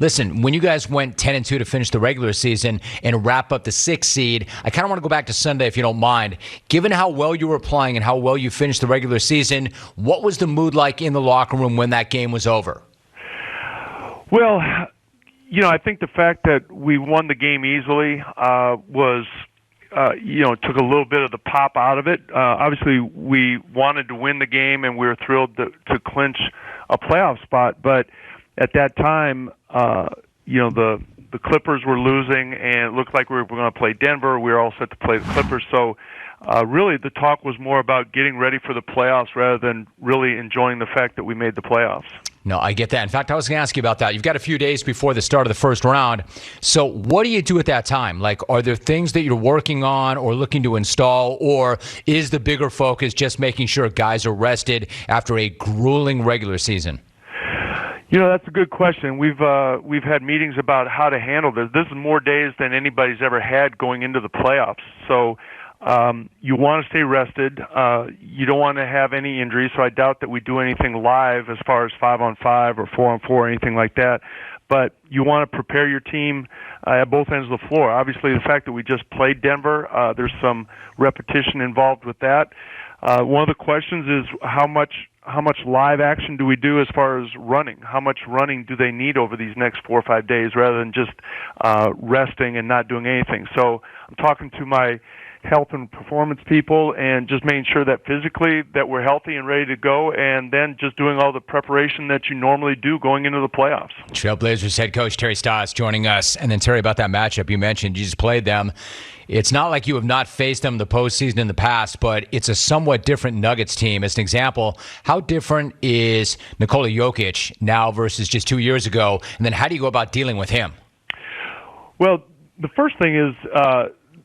Listen, when you guys went 10-2 to finish the regular season and wrap up the 6th seed, I kind of want to go back to Sunday, if you don't mind. Given how well you were playing and how well you finished the regular season, what was the mood like in the locker room when that game was over? Well, I think the fact that we won the game easily was, took a little bit of the pop out of it. Obviously, we wanted to win the game, and we were thrilled to clinch a playoff spot. But at that time, the Clippers were losing, and it looked like we were going to play Denver. We were all set to play the Clippers. So really the talk was more about getting ready for the playoffs rather than really enjoying the fact that we made the playoffs. No, I get that. In fact, I was going to ask you about that. You've got a few days before the start of the first round. So what do you do at that time? Like, are there things that you're working on or looking to install, or is the bigger focus just making sure guys are rested after a grueling regular season? That's a good question. We've had meetings about how to handle this. This is more days than anybody's ever had going into the playoffs. So you want to stay rested. You don't want to have any injuries, so I doubt that we do anything live as far as 5-on-5 or 4-on-4 or anything like that. But you want to prepare your team at both ends of the floor. Obviously, the fact that we just played Denver, there's some repetition involved with that. One of the questions is how much live action do we do as far as running? How much running do they need over these next 4 or 5 days rather than just resting and not doing anything? So I'm talking to my health and performance people and just making sure that physically that we're healthy and ready to go, and then just doing all the preparation that you normally do going into the playoffs. Trailblazers head coach Terry Stotts joining us. And then, Terry, about that matchup you mentioned, you just played them. It's not like you have not faced them in the postseason in the past, but it's a somewhat different Nuggets team. As an example, how different is Nikola Jokic now versus just 2 years ago? And then how do you go about dealing with him? Well, the first thing is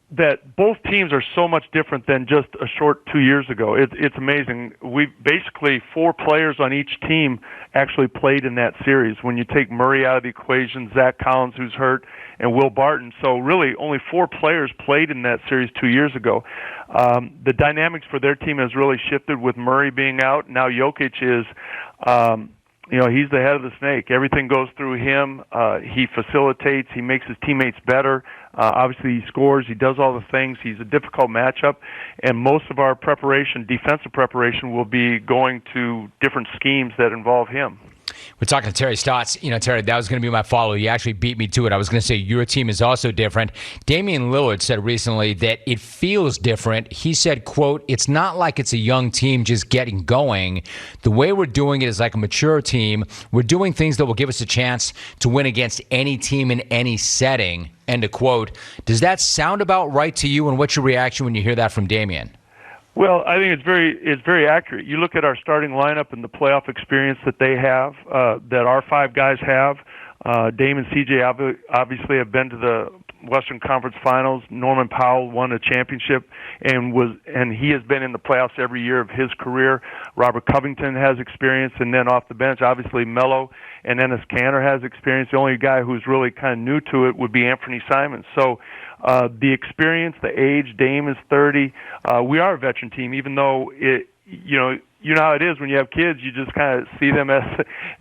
that both teams are so much different than just a short 2 years ago. It's amazing. We basically 4 players on each team actually played in that series. When you take Murray out of the equation, Zach Collins, who's hurt, and Will Barton. So really only 4 players played in that series 2 years ago. The dynamics for their team has really shifted with Murray being out. Now Jokic is, he's the head of the snake. Everything goes through him. He facilitates. He makes his teammates better. Obviously, he scores. He does all the things. He's a difficult matchup. And most of our defensive preparation, will be going to different schemes that involve him. We're talking to Terry Stotts. Terry, that was going to be my follow. You actually beat me to it. I was going to say your team is also different. Damian Lillard said recently that it feels different. He said, quote, "It's not like it's a young team just getting going. The way we're doing it is like a mature team. We're doing things that will give us a chance to win against any team in any setting." End of quote. Does that sound about right to you, and what's your reaction when you hear that from Damian? Well, I think it's very accurate. You look at our starting lineup and the playoff experience that they have, that our 5 guys have. Dame and CJ obviously have been to the Western Conference Finals. Norman Powell won a championship and he has been in the playoffs every year of his career. Robert Covington has experience, and then off the bench, obviously Melo and Enes Kanter has experience. The only guy who's really kind of new to it would be Anthony Simons. So the experience, the age, Dame is 30. We are a veteran team, even though you know how it is when you have kids. You just kind of see them as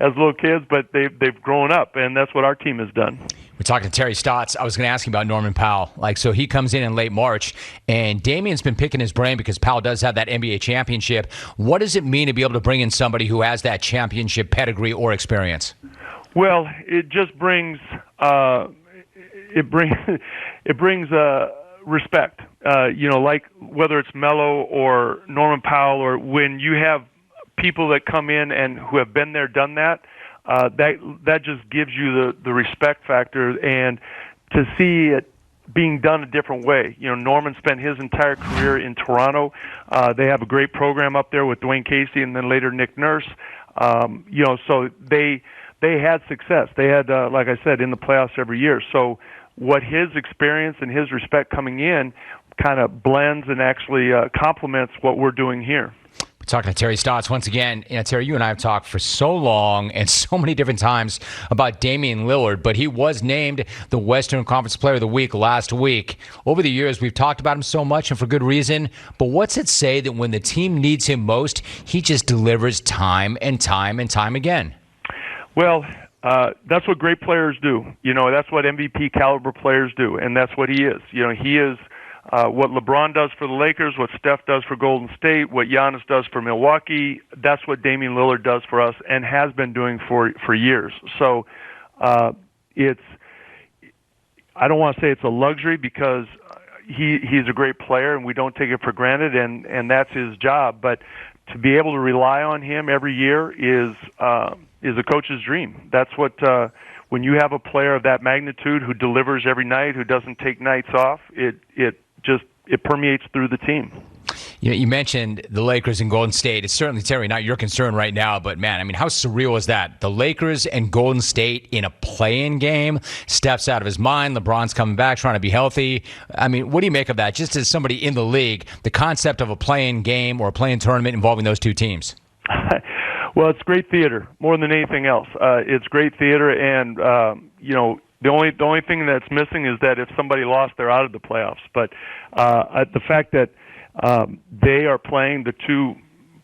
little kids, but they've grown up, and that's what our team has done. We're talking to Terry Stotts. I was going to ask you about Norman Powell. So he comes in late March, and Damian's been picking his brain because Powell does have that NBA championship. What does it mean to be able to bring in somebody who has that championship pedigree or experience? Well, it just brings respect. Like whether it's Melo or Norman Powell, or when you have people that come in and who have been there, done that, that just gives you the respect factor, and to see it being done a different way. Norman spent his entire career in Toronto. They have a great program up there with Dwayne Casey and then later Nick Nurse. So they had success. They had, like I said, in the playoffs every year. So what his experience and his respect coming in kind of blends and actually complements what we're doing here. We're talking to Terry Stotts. Once again, Terry, you and I have talked for so long and so many different times about Damian Lillard, but he was named the Western Conference Player of the Week last week. Over the years, we've talked about him so much, and for good reason, but what's it say that when the team needs him most, he just delivers time and time and time again? Well, That's what great players do. That's what MVP caliber players do, and that's what he is. He is what LeBron does for the Lakers, what Steph does for Golden State, what Giannis does for Milwaukee. That's what Damian Lillard does for us and has been doing for years. So it's I don't want to say it's a luxury because he's a great player and we don't take it for granted, and that's his job. But to be able to rely on him every year is a coach's dream. That's what when you have a player of that magnitude who delivers every night, who doesn't take nights off, it permeates through the team. You mentioned the Lakers and Golden State. It's certainly, Terry, not your concern right now, but man, I mean, how surreal is that? The Lakers and Golden State in a play-in game. Steph's out of his mind. LeBron's coming back, trying to be healthy. I mean, what do you make of that? Just as somebody in the league, the concept of a play-in game or a play-in tournament involving those two teams. Well, it's great theater more than anything else. It's great theater, and the only thing that's missing is that if somebody lost, they're out of the playoffs. But the fact that they are playing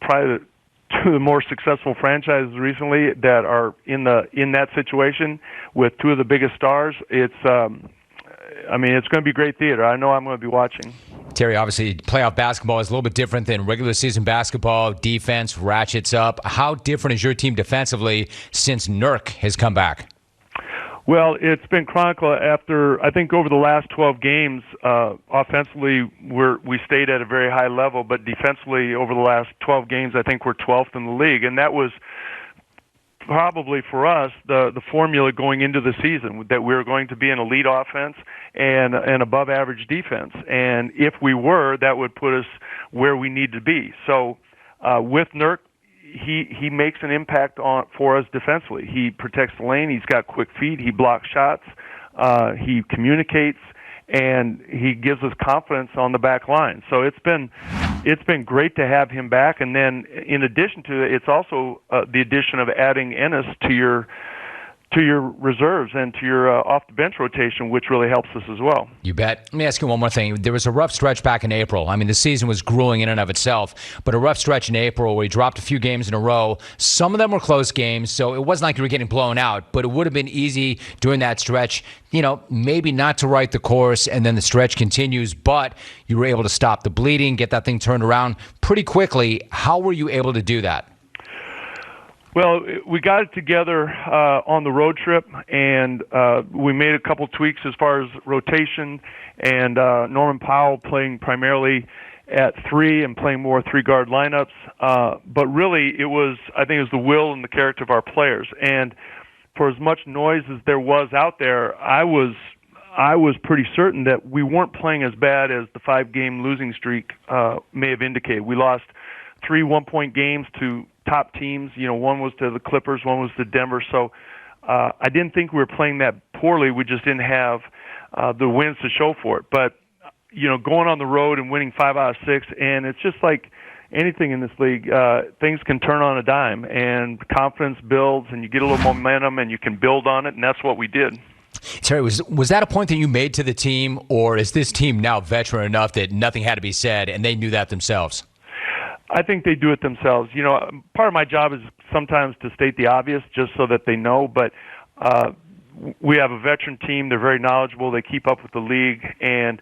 probably two of the more successful franchises recently that are in that situation with two of the biggest stars, it's going to be great theater. I know I'm going to be watching. Terry, obviously, playoff basketball is a little bit different than regular season basketball. Defense ratchets up. How different is your team defensively since Nurk has come back? Well, it's been chronicled after, I think, over the last 12 games, offensively, we stayed at a very high level, but defensively, over the last 12 games, I think we're 12th in the league, and that was probably for us the formula going into the season, that we were going to be an elite offense and an above average defense. And if we were, that would put us where we need to be. So with Nurk, he makes an impact for us defensively. He protects the lane. He's got quick feet. He blocks shots. He communicates, and he gives us confidence on the back line. So it's been great to have him back. And then in addition to it, it's also the addition of adding Ennis to your reserves and to your off-the-bench rotation, which really helps us as well. You bet. Let me ask you one more thing. There was a rough stretch back in April. I mean, the season was grueling in and of itself, but a rough stretch in April where he dropped a few games in a row. Some of them were close games, so it wasn't like you were getting blown out, but it would have been easy during that stretch, maybe not to right the course, and then the stretch continues, but you were able to stop the bleeding, get that thing turned around pretty quickly. How were you able to do that? Well, we got it together on the road trip, and we made a couple tweaks as far as rotation, and Norman Powell playing primarily at 3 and playing more 3-guard lineups. But really, I think it was the will and the character of our players. And for as much noise as there was out there, I was pretty certain that we weren't playing as bad as the 5-game losing streak may have indicated. We lost 3 one-point games to top teams. One was to the Clippers, one was to Denver. So I didn't think we were playing that poorly. We just didn't have the wins to show for it. But, going on the road and winning 5 out of 6, and it's just like anything in this league, things can turn on a dime, and confidence builds, and you get a little momentum, and you can build on it, and that's what we did. Terry, was that a point that you made to the team, or is this team now veteran enough that nothing had to be said, and they knew that themselves? I think they do it themselves. Part of my job is sometimes to state the obvious just so that they know, but we have a veteran team. They're very knowledgeable. They keep up with the league, and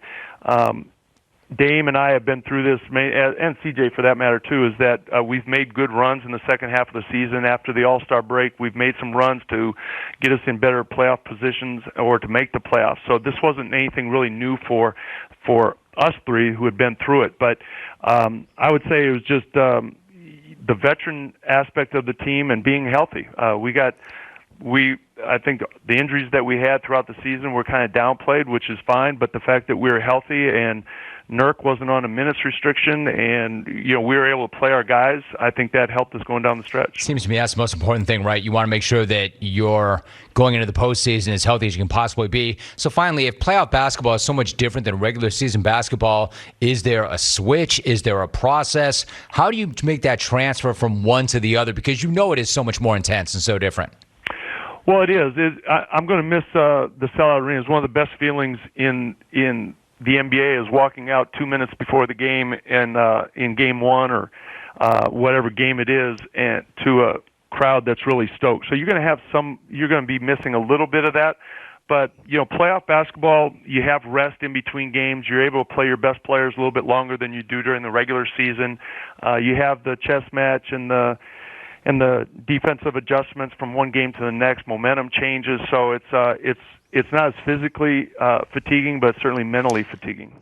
Dame and I have been through this, and CJ for that matter too, is that we've made good runs in the second half of the season. After the All-Star break, we've made some runs to get us in better playoff positions or to make the playoffs. So this wasn't anything really new for us three who had been through it. But I would say it was just the veteran aspect of the team and being healthy. I think the injuries that we had throughout the season were kind of downplayed, which is fine, but the fact that we were healthy and Nurk wasn't on a minutes restriction and we were able to play our guys, I think that helped us going down the stretch. Seems to me that's the most important thing, right? You want to make sure that you're going into the postseason as healthy as you can possibly be. So finally, if playoff basketball is so much different than regular season basketball, is there a switch? Is there a process? How do you make that transfer from one to the other? Because it is so much more intense and so different. Well, it is. I'm going to miss the sellout arena. It's one of the best feelings in the NBA is walking out 2 minutes before the game and in game one or whatever game it is, and to crowd that's really stoked. So you're going to be missing a little bit of that. But, playoff basketball, you have rest in between games. You're able to play your best players a little bit longer than you do during the regular season. You have the chess match and the defensive adjustments from one game to the next. Momentum changes, so it's not as physically fatiguing, but certainly mentally fatiguing.